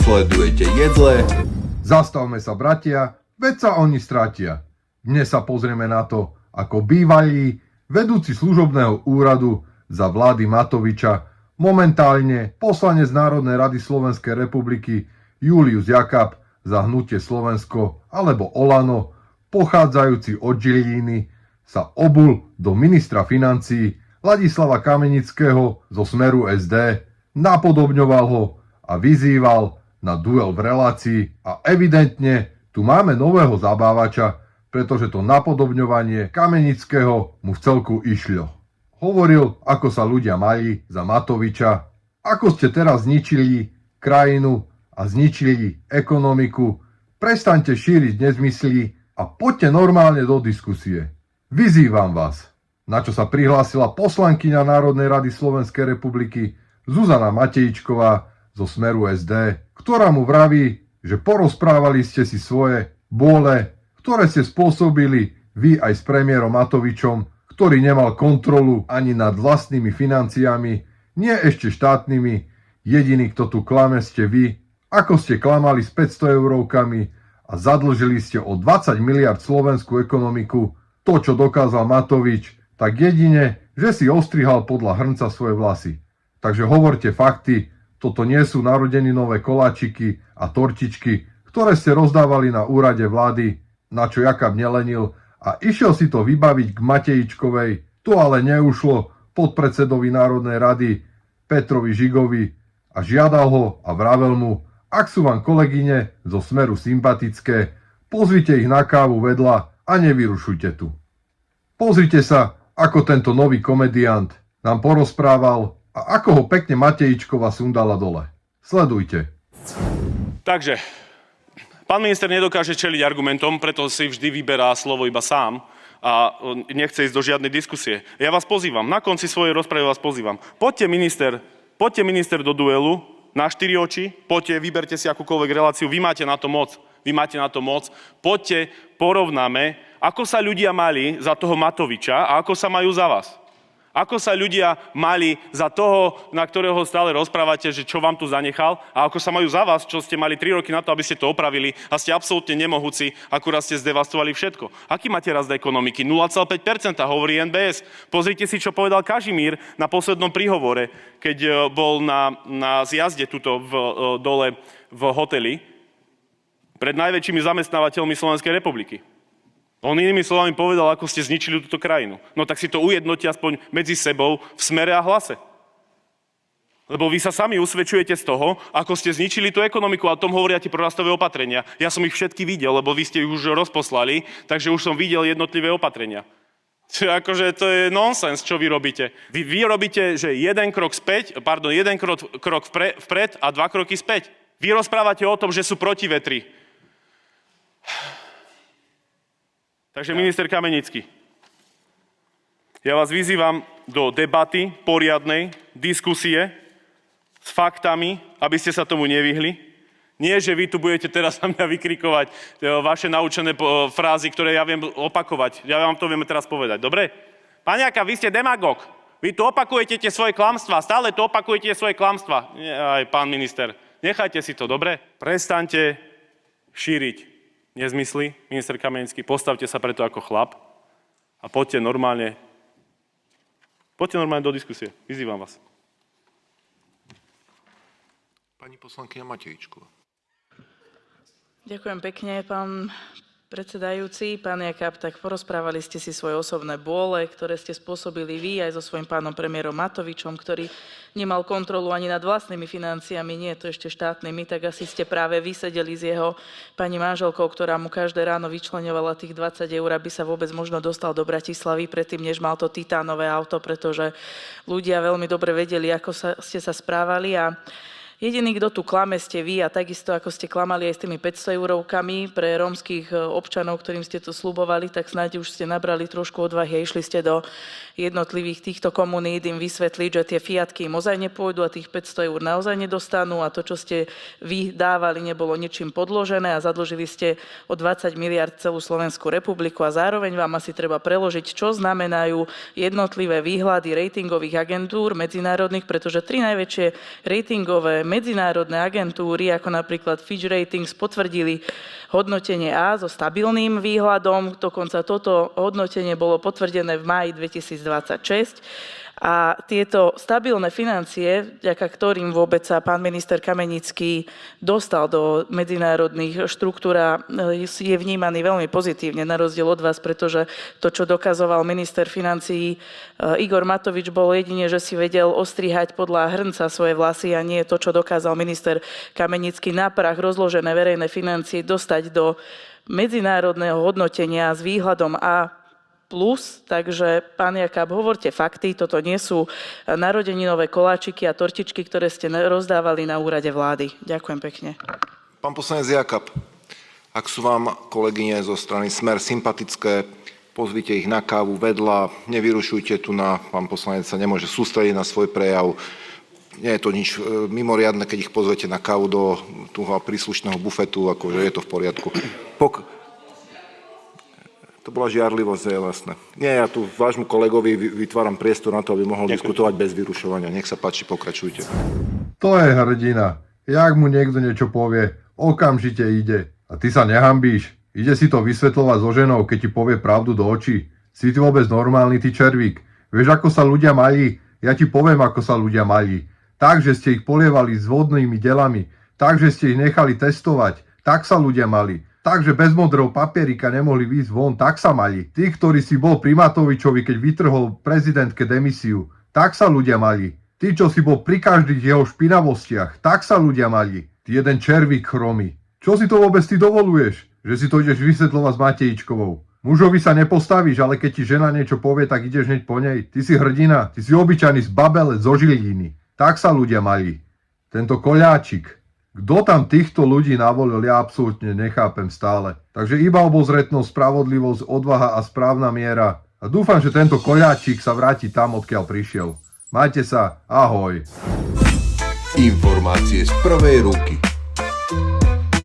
Sledujete Jedle. Zastavme sa, bratia, veď sa oni stratia. Dnes sa pozrieme na to, ako bývalý vedúci služobného úradu za vlády Matoviča, momentálne poslanec Národnej rady Slovenskej republiky Julius Jakab za hnutie Slovensko alebo Olano, pochádzajúci od Žiliny, sa obul do ministra financií Ladislava Kamenického zo Smeru SD, napodobňoval ho a vyzýval na duel v relácii a evidentne tu máme nového zabávača, pretože to napodobňovanie Kamenického mu v celku išlo. Hovoril, ako sa ľudia mali za Matoviča, ako ste teraz zničili krajinu a zničili ekonomiku, prestaňte šíriť nezmysly a poďte normálne do diskusie. Vyzývam vás, na čo sa prihlásila poslankyňa Národnej rady Slovenskej republiky Zuzana Matejčková zo Smeru SD, ktorá mu vraví, že porozprávali ste si svoje bôle, ktoré ste spôsobili vy aj s premiérom Matovičom, ktorý nemal kontrolu ani nad vlastnými financiami, nie ešte štátnymi. Jediný, kto tu klame, ste vy, ako ste klamali s 500 eurovkami a zadlžili ste o 20 miliard slovenskú ekonomiku. To, čo dokázal Matovič, tak jedine, že si ostrihal podľa hrnca svoje vlasy. Takže hovorte fakty, toto nie sú narodeninové koláčiky a tortičky, ktoré ste rozdávali na úrade vlády, na čo Jakab nelenil a išiel si to vybaviť k Matejčkovej. To ale neušlo podpredsedovi Národnej rady Petrovi Žigovi a žiadal ho a vravel mu, ak sú vám kolegyne zo Smeru sympatické, pozvite ich na kávu vedľa a nevyrušujte tu. Pozrite sa, ako tento nový komediant nám porozprával a ako ho pekne Matejčková sundala dole. Sledujte. Takže, pán minister nedokáže čeliť argumentom, preto si vždy vyberá slovo iba sám a nechce ísť do žiadnej diskusie. Ja vás pozývam, na konci svojej rozpravy vás pozývam. Poďte minister do duelu na 4 oči, poďte, vyberte si akúkoľvek reláciu, vy máte na to moc. Poďte, porovnáme, ako sa ľudia mali za toho Matoviča a ako sa majú za vás. Ako sa ľudia mali za toho, na ktorého stále rozprávate, že čo vám tu zanechal, a ako sa majú za vás, čo ste mali 3 roky na to, aby ste to opravili a ste absolútne nemohúci, akurát ste zdevastovali všetko. Aký máte rast ekonomiky? 0,5%, hovorí NBS. Pozrite si, čo povedal Kažimír na poslednom príhovore, keď bol na zjazde tuto dole v hoteli pred najväčšími zamestnávateľmi Slovenskej republiky. On inými slovami povedal, ako ste zničili túto krajinu. No tak si to ujednote aspoň medzi sebou v Smere a Hlase. Lebo vy sa sami usvedčujete z toho, ako ste zničili tú ekonomiku, a o tom hovoria tie prorastové opatrenia. Ja som ich všetky videl, lebo vy ste ich už rozposlali, takže už som videl jednotlivé opatrenia. Akože to je nonsens, čo vy robíte. Vy robíte, že jeden krok vpred a 2 kroky späť. Vy rozprávate o tom, že sú protivetry. Takže minister Kamenický, ja vás vyzývam do debaty, poriadnej diskusie s faktami, aby ste sa tomu nevyhli. Nie, že vy tu budete teraz na mňa vykrikovať vaše naučené frázy, ktoré ja viem opakovať. Ja vám to viem teraz povedať, dobre? Pán Jakab, vy ste demagóg. Vy tu opakujete tie svoje klamstvá, stále tu opakujete svoje klamstvá. Aj pán minister, nechajte si to, dobre? Prestaňte šíriť nezmysly, minister Kamenický, postavte sa preto ako chlap a poďte normálne do diskusie. Vyzývam vás. Pani poslankyňa Matejčková. Ďakujem pekne, pán predsedajúci. Pán Jakab, tak porozprávali ste si svoje osobné bôle, ktoré ste spôsobili vy aj so svojím pánom premiérom Matovičom, ktorý nemal kontrolu ani nad vlastnými financiami, nie je to ešte štátnymi, tak asi ste práve vysedeli s jeho pani manželkou, ktorá mu každé ráno vyčleňovala tých 20 eur, aby sa vôbec možno dostal do Bratislavy, predtým, než mal to titánové auto, pretože ľudia veľmi dobre vedeli, ako ste sa správali, a jediný, kto tu klame, ste vy, a takisto ako ste klamali aj s tými 500 eurovkami pre rómskych občanov, ktorým ste to sľubovali, tak snáď už ste nabrali trošku odvahy a išli ste do jednotlivých týchto komunít im vysvetliť, že tie fiatky im ozaj nepôjdu a tých 500 eur naozaj nedostanú a to, čo ste vy dávali, nebolo ničím podložené a zadlžili ste o 20 miliard celú Slovenskú republiku a zároveň vám asi treba preložiť, čo znamenajú jednotlivé výhľady ratingových agentúr medzinárodných, pretože 3 najväčšie ratingové medzinárodné agentúry, ako napríklad Fitch Ratings, potvrdili hodnotenie A so stabilným výhľadom. Dokonca toto hodnotenie bolo potvrdené v máji 2026. A tieto stabilné financie, vďaka ktorým vôbec sa pán minister Kamenický dostal do medzinárodných štruktúr a je vnímaný veľmi pozitívne, na rozdiel od vás, pretože to, čo dokazoval minister financií Igor Matovič, bolo jedine, že si vedel ostrihať podľa hrnca svoje vlasy a nie to, čo dokázal minister Kamenický na prach rozložené verejné financie dostať do medzinárodného hodnotenia s výhľadom A+. Takže, pán Jakab, hovorte fakty, toto nie sú narodeninové koláčiky a tortičky, ktoré ste rozdávali na úrade vlády. Ďakujem pekne. Pán poslanec Jakab, ak sú vám kolegyne zo strany Smer sympatické, pozvite ich na kávu vedľa, nevyrušujte tu pán poslanec sa nemôže sústrediť na svoj prejav. Nie je to nič mimoriadne, keď ich pozvete na kávu do toho príslušného bufetu, akože je to v poriadku. To bola žiarlivosť, je jasné. Nie, ja tu vášmu kolegovi vytváram priestor na to, aby mohol diskutovať bez vyrušovania. Nech sa páči, pokračujte. To je hrdina. Jak mu niekto niečo povie, okamžite ide. A ty sa nehambíš. Ide si to vysvetľovať so ženou, keď ti povie pravdu do očí. Si ty vôbec normálny, ty červík. Vieš, ako sa ľudia mají? Ja ti poviem, ako sa ľudia mají. Tak, že ste ich polievali s vodnými delami. Tak, že ste ich nechali testovať. Tak sa ľudia mali. Takže bez modrého papierika nemohli výjsť von, tak sa mali. Tí, ktorí si bol pri Matovičovi, keď vytrhol prezidentke demisiu, tak sa ľudia mali. Tí, čo si bol pri každých jeho špinavostiach, tak sa ľudia mali. Ty jeden červík chromy. Čo si to vôbec ty dovoluješ? Že si to ideš vysvetľovať s Matejčkovou. Mužovi sa nepostavíš, ale keď ti žena niečo povie, tak ideš hneď po nej. Ty si hrdina, ty si obyčajný zbabelec zo Žiliny. Tak sa ľudia mali. Tento koľáčik. Kto tam týchto ľudí navolil, ja absolútne nechápem stále. Takže iba obozretnosť, spravodlivosť, odvaha a správna miera. A dúfam, že tento koľáčik sa vráti tam, odkiaľ prišiel. Majte sa, ahoj. Informácie z prvej ruky.